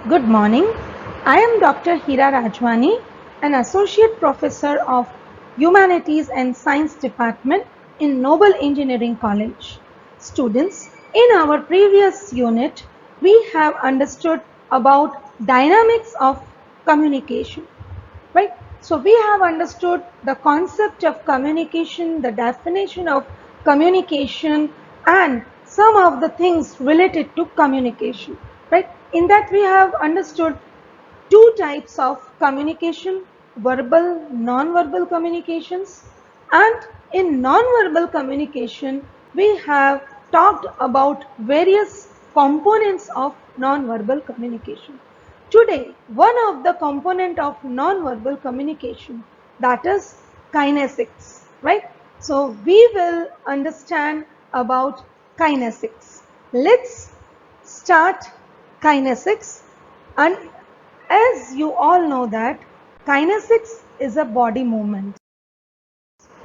Good morning. I am Dr. Heera Rajwani, an Associate Professor of Humanities and Science Department in Noble Engineering College. Students, in our previous unit, we have understood about dynamics of communication, right? So we have understood the concept of communication, the definition of communication, and some of the things related to communication, right? In that we have understood two types of communication: verbal, non-verbal communications. And in non-verbal communication, we have talked about various components of non-verbal communication. Today, one of the component of non-verbal communication, that is kinesics, right? So we will understand about kinesics. Let's start kinesics. And as you all know that kinesics is a body movement,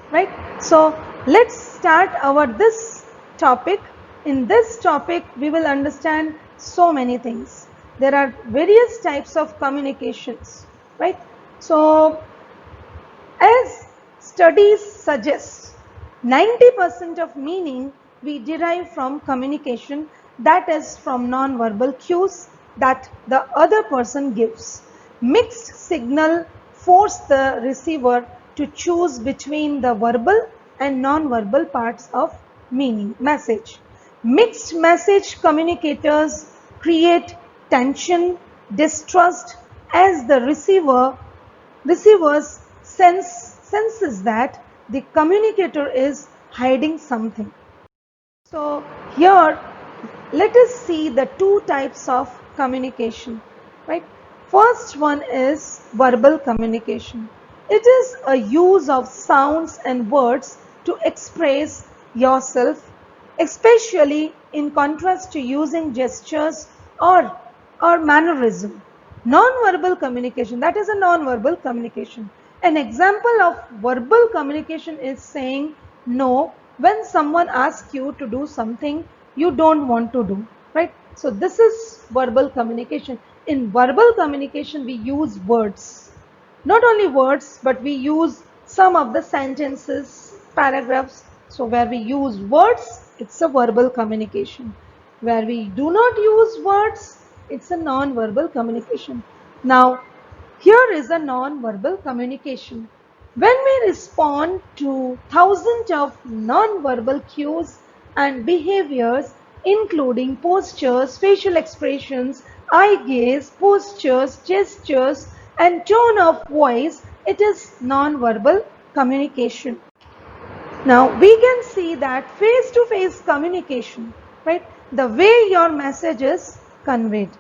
right? So let's start our this topic. In this topic we will understand so many things. There are various types of communications, right? So as studies suggest, 90% of meaning we derive from communication, that is from non-verbal cues that the other person gives. Mixed signal force the receiver to choose between the verbal and non-verbal parts of meaning message. Mixed message communicators create tension, distrust as the receivers senses that the communicator is hiding something. So here let us see the two types of communication, right? First one is verbal communication. It is a use of sounds and words to express yourself, especially in contrast to using gestures or mannerism. Non-verbal communication, that is a non-verbal communication. An example of verbal communication is saying no when someone asks you to do something you don't want to do, right? So this is verbal communication. In verbal communication we use words, not only words, but we use some of the sentences, paragraphs. So where we use words, it's a verbal communication. Where we do not use words, it's a non-verbal communication. Now here is a non-verbal communication. When we respond to thousands of non-verbal cues and behaviors, including postures, facial expressions, eye gaze, postures, gestures, and tone of voice, it is non-verbal communication. Now we can see that face-to-face communication, right? The way your message is conveyed.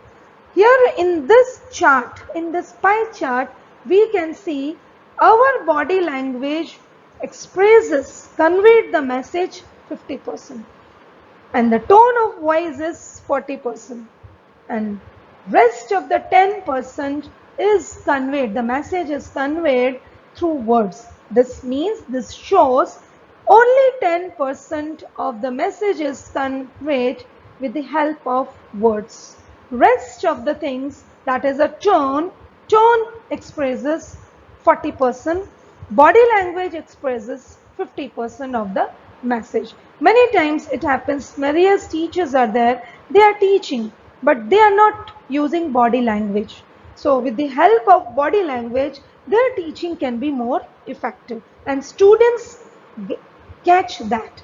Here in this chart, in this pie chart, we can see our body language expresses, conveyed the message 50%. And the tone of voice is 40%. And rest of the 10% is conveyed, the message is conveyed through words. This means, this shows only 10% of the message is conveyed with the help of words. Rest of the things, that is a tone expresses 40%, body language expresses 50% of the message. Many times it happens, various teachers are there, they are teaching, but they are not using body language. So with the help of body language, their teaching can be more effective, and students catch that.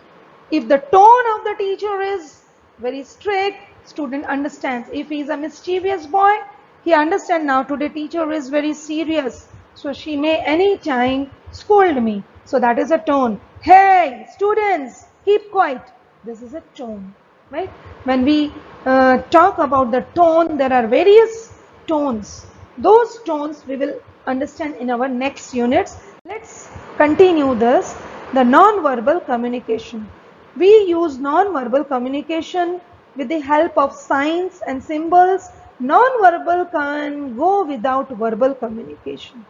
If the tone of the teacher is very strict, student understands. If he is a mischievous boy, he understands now today teacher is very serious, so she may any time scold me. So that is a tone. Hey students, keep quiet. This is a tone, right? When we talk about the tone, there are various tones. Those tones we will understand in our next units. Let's continue this. The non-verbal communication. We use non-verbal communication with the help of signs and symbols. Non-verbal can go without verbal communication,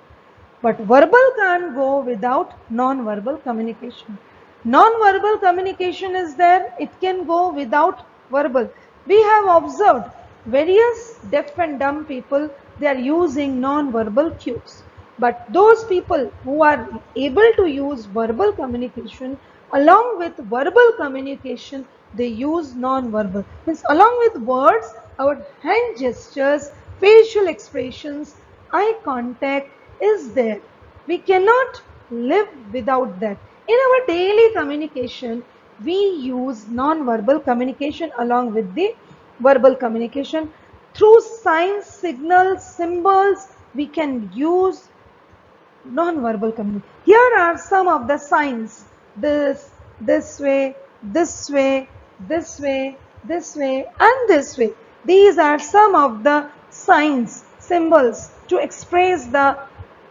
but verbal can't go without non-verbal communication. Non-verbal communication is there, it can go without verbal. We have observed various deaf and dumb people, they are using non-verbal cues. But those people who are able to use verbal communication, along with verbal communication, they use non-verbal. Means along with words, our hand gestures, facial expressions, eye contact is there. We cannot live without that. In our daily communication, we use non-verbal communication along with the verbal communication. Through signs, signals, symbols, we can use non-verbal communication. Here are some of the signs. This way, this way, this way, this way, and this way. These are some of the signs, symbols to express the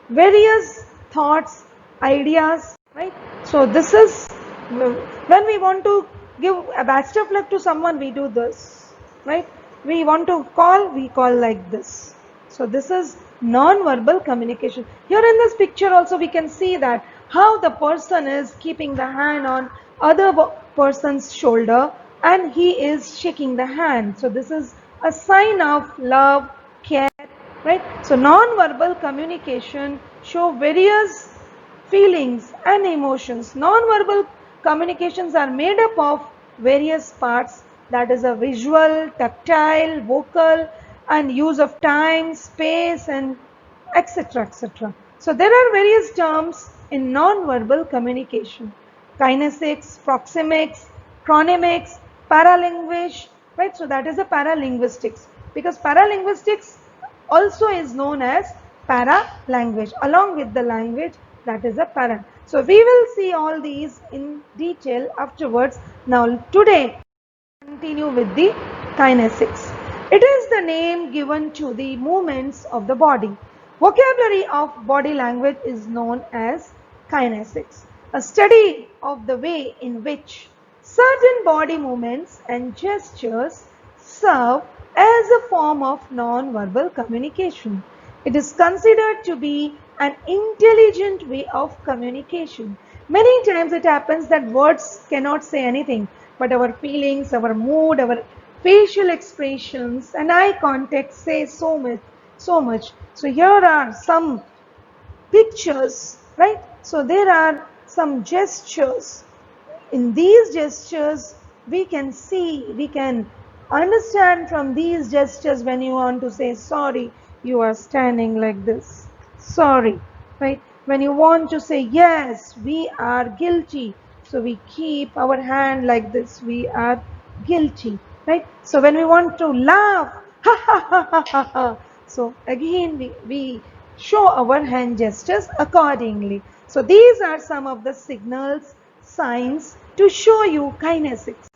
various thoughts, ideas, right? So this is when we want to give a bachelor flag to someone, we do this, right? We want to call, we call like this. So this is non-verbal communication. Here in this picture also we can see that how the person is keeping the hand on other person's shoulder and he is shaking the hand. So this is a sign of love, care, right? So non-verbal communication show various feelings and emotions. Non-verbal communications are made up of various parts, that is a visual, tactile, vocal, and use of time, space, and etc. etc. So there are various terms in non-verbal communication: kinesics, proxemics, chronemics, paralinguish, right? So that is a paralinguistics, because paralinguistics also is known as para-language. Along with the language, that is a para. So we will see all these in detail afterwards. Now today, continue with the kinesics. It is the name given to the movements of the body. Vocabulary of body language is known as kinesics, a study of the way in which certain body movements and gestures serve as a form of non-verbal communication. It is considered to be an intelligent way of communication. Many times it happens that words cannot say anything, but our feelings, our mood, our facial expressions and eye contact say so much, so much. So here are some pictures, right? So there are some gestures. In these gestures, we can see, we can understand from these gestures. When you want to say sorry, you are standing like this, sorry, right? When you want to say yes, we are guilty, so we keep our hand like this, we are guilty, right? So when we want to laugh, ha ha ha ha ha ha, so again we show our hand gestures accordingly. So these are some of the signals, signs to show you kinesics.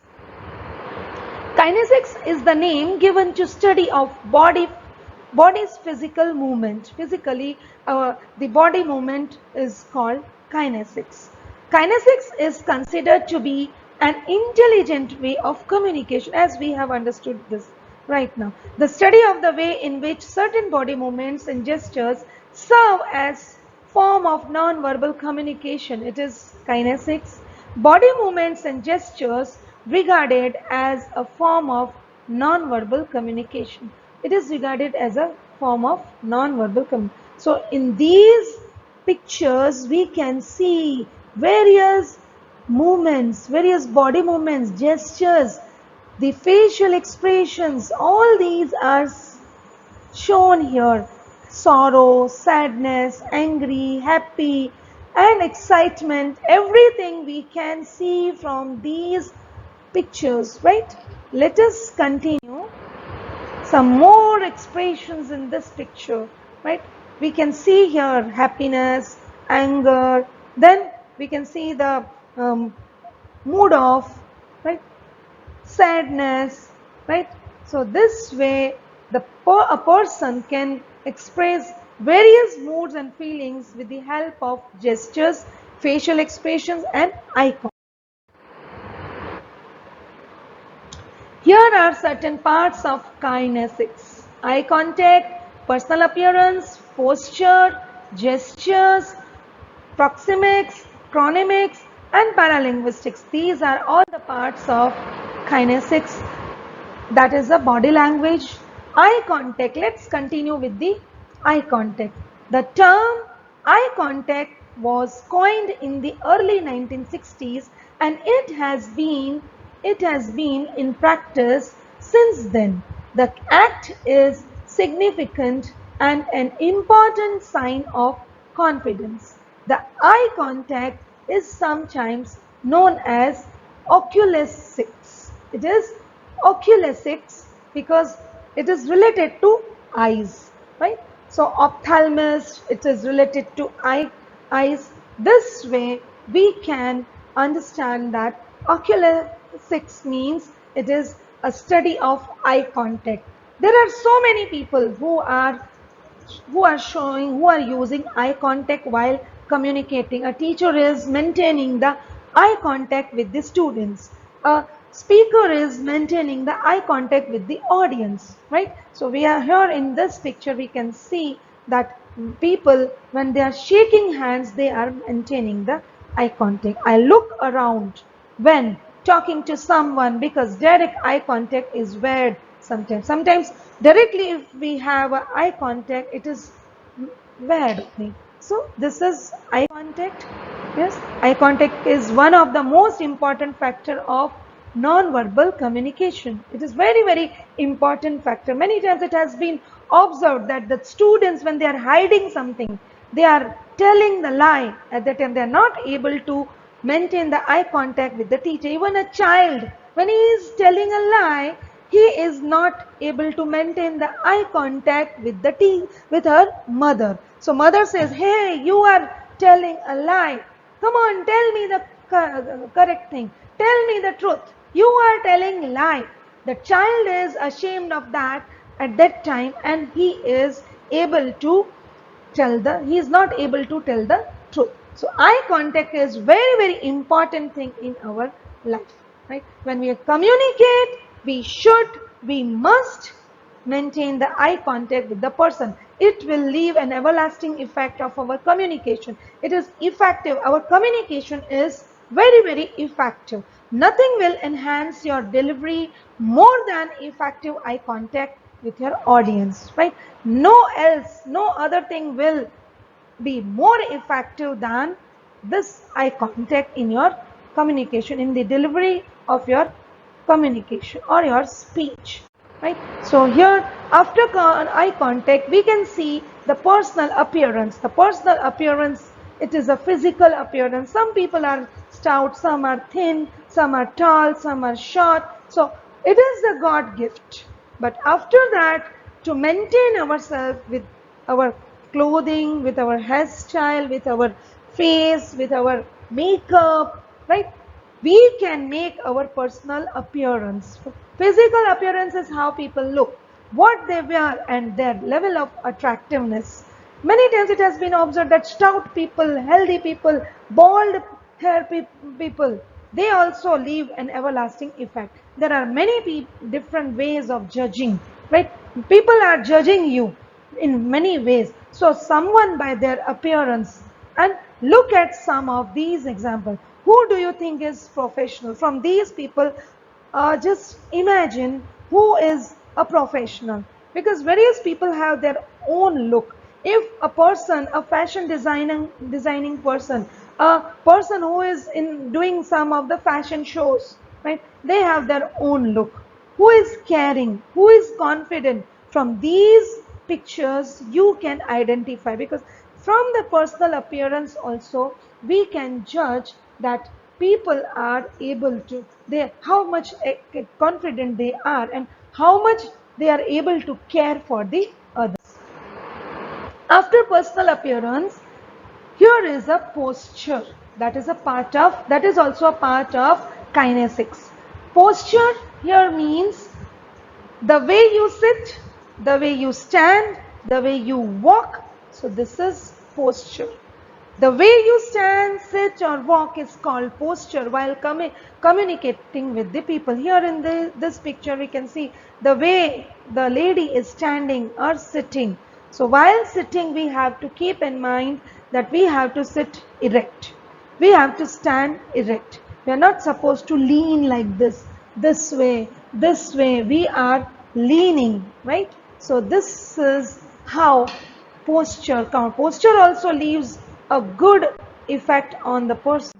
Kinesics is the name given to study of body's physical movement. Physically, the body movement is called kinesics. Kinesics is considered to be an intelligent way of communication, as we have understood this right now. The study of the way in which certain body movements and gestures serve as form of non-verbal communication. It is kinesics. Body movements and gestures regarded as a form of non-verbal communication. It is regarded as a form of non-verbal communication. So in these pictures, we can see various movements, various body movements, gestures, the facial expressions, all these are shown here. Sorrow, sadness, angry, happy, and excitement, everything we can see from these pictures, right? Let us continue. Some more expressions in this picture, right? We can see here happiness, anger, then we can see the mood off, right? Sadness, right? So this way a person can express various moods and feelings with the help of gestures, facial expressions, and eye contact. Here are certain parts of kinesics: eye contact, personal appearance, posture, gestures, proxemics, chronemics, and paralinguistics. These are all the parts of kinesics, that is the body language, Eye contact. Let's continue with the eye contact. The term eye contact was coined in the early 1960s, and it has been in practice since then. The act is significant and an important sign of confidence. The eye contact is sometimes known as oculesics. It is oculesics because it is related to eyes, right? So ophthalmos, it is related to eyes. This way we can understand that oculesics means it is a study of eye contact. There are so many people who are using eye contact while communicating. A teacher is maintaining the eye contact with the students. A speaker is maintaining the eye contact with the audience, right? So we are here in this picture, we can see that people, when they are shaking hands, they are maintaining the eye contact. I look around when talking to someone because direct eye contact is weird sometimes directly if we have a eye contact, it is weird thing. So this is eye contact. Yes, eye contact is one of the most important factor of non-verbal communication. It is very important factor. Many times it has been observed that the students, when they are hiding something, they are telling the lie. At that time they are not able to maintain the eye contact with the teacher. Even a child, when he is telling a lie, he is not able to maintain the eye contact with with her mother. So mother says, hey, you are telling a lie. Come on, tell me the correct thing. Tell me the truth. You are telling lie. The child is ashamed of that at that time, and he is able to he is not able to tell the truth. So eye contact is very important thing in our life, right? When we communicate, we must maintain the eye contact with the person. It will leave an everlasting effect of our communication. It is effective. Our communication is very effective. Nothing will enhance your delivery more than effective eye contact with your audience, right? No other thing will be more effective than this eye contact in your communication, in the delivery of your communication or your speech, right? So here, after eye contact, we can see the personal appearance. The personal appearance, it is a physical appearance. Some people are stout, some are thin, some are tall, some are short. So it is a God gift. But after that, to maintain ourselves with our clothing, with our hairstyle, with our face, with our makeup, right? We can make our personal appearance. Physical appearance is how people look, what they wear, and their level of attractiveness. Many times it has been observed that stout people, healthy people, bald hair people, they also leave an everlasting effect. There are many different ways of judging, right? People are judging you in many ways. So someone by their appearance, and look at some of these examples. Who do you think is professional? From these people, just imagine who is a professional, because various people have their own look. If a person, a fashion designing person, a person who is in doing some of the fashion shows, right, they have their own look. Who is caring, who is confident? From these pictures you can identify, because from the personal appearance also we can judge that people are able to, they how much confident they are, and how much they are able to care for the others. After personal appearance, here is a posture. That is also a part of kinesics. Posture here means the way you sit, the way you stand, the way you walk. So this is posture. The way you stand, sit or walk is called posture while communicating with the people. Here in this picture we can see the way the lady is standing or sitting. So while sitting, we have to keep in mind that we have to sit erect. We have to stand erect. We are not supposed to lean like this way. We are leaning, right? So this is how posture count. Posture also leaves a good effect on the person,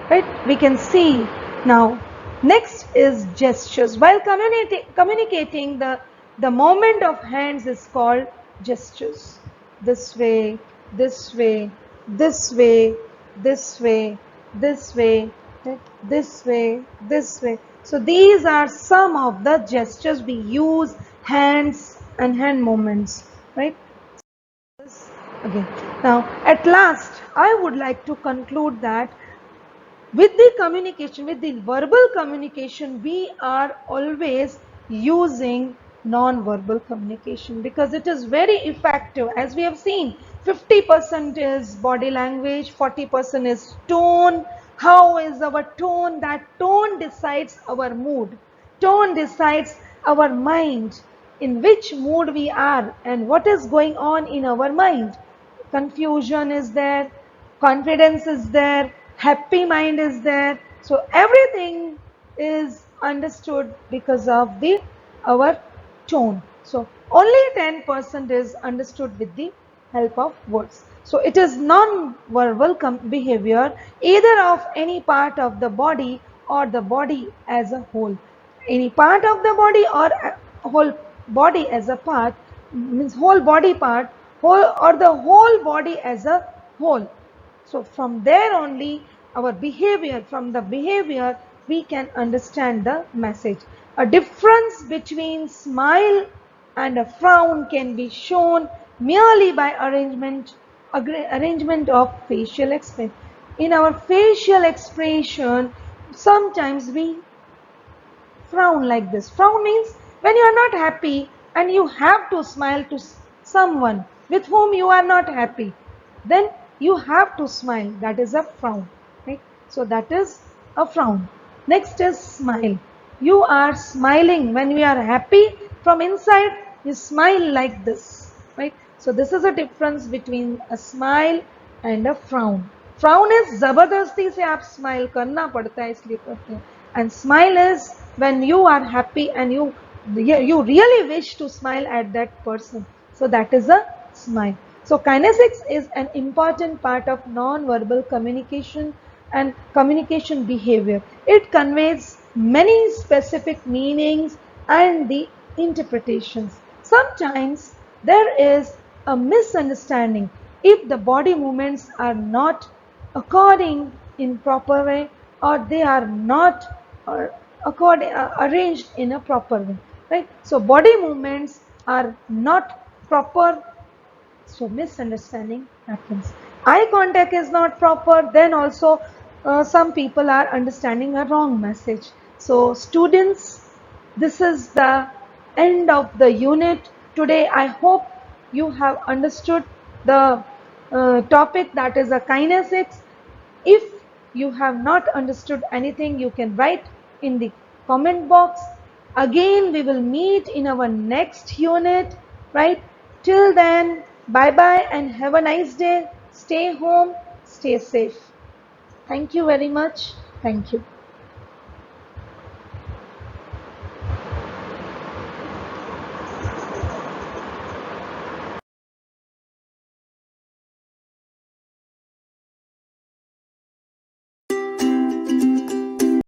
right? We can see now. Next is gestures. While communicating, the movement of hands is called gestures. This way, this way, this way, this way, this way, right? This way, this way. So these are some of the gestures we use, hands and hand movements, right? Okay. Now, at last, I would like to conclude that with the communication, with the verbal communication, we are always using non-verbal communication because it is very effective. As we have seen, 50% is body language, 40% is tone. How is our tone? That tone decides our mood. Tone decides our mind, in which mood we are and what is going on in our mind. Confusion is there, confidence is there, happy mind is there. So everything is understood because of the our tone. So only 10% is understood with the help of words. So it is non-verbal behavior either of any part of the body or the body as a whole. Any part of the body or a whole body as a part means whole body part, whole or the whole body as a whole. So from there only our behavior, from the behavior we can understand the message. A difference between smile and a frown can be shown merely by arrangement of facial expression. In our facial expression, sometimes we frown like this. Frown means when you are not happy and you have to smile to someone with whom you are not happy, then you have to smile. That is a frown, right? So that is a frown. Next is smile. You are smiling when you are happy from inside. You smile like this, right? So this is a difference between a smile and a frown. Frown is जबरदस्ती से आप smile करना पड़ता है इसलिए करते हैं, and smile is when you are happy and you really wish to smile at that person. So that is a smile. So kinesics is an important part of non-verbal communication and communication behavior. It conveys many specific meanings and the interpretations. Sometimes there is a misunderstanding if the body movements are not according in proper way or they are not arranged in a proper way, right? So body movements are not proper, so misunderstanding happens. Eye contact is not proper, then also some people are understanding a wrong message. So students, this is the end of the unit today. I hope you have understood the topic, that is a kinesics. If you have not understood anything, you can write in the comment box. Again, we will meet in our next unit, right? Till then, bye bye and have a nice day. Stay home, stay safe. Thank you very much. Thank you.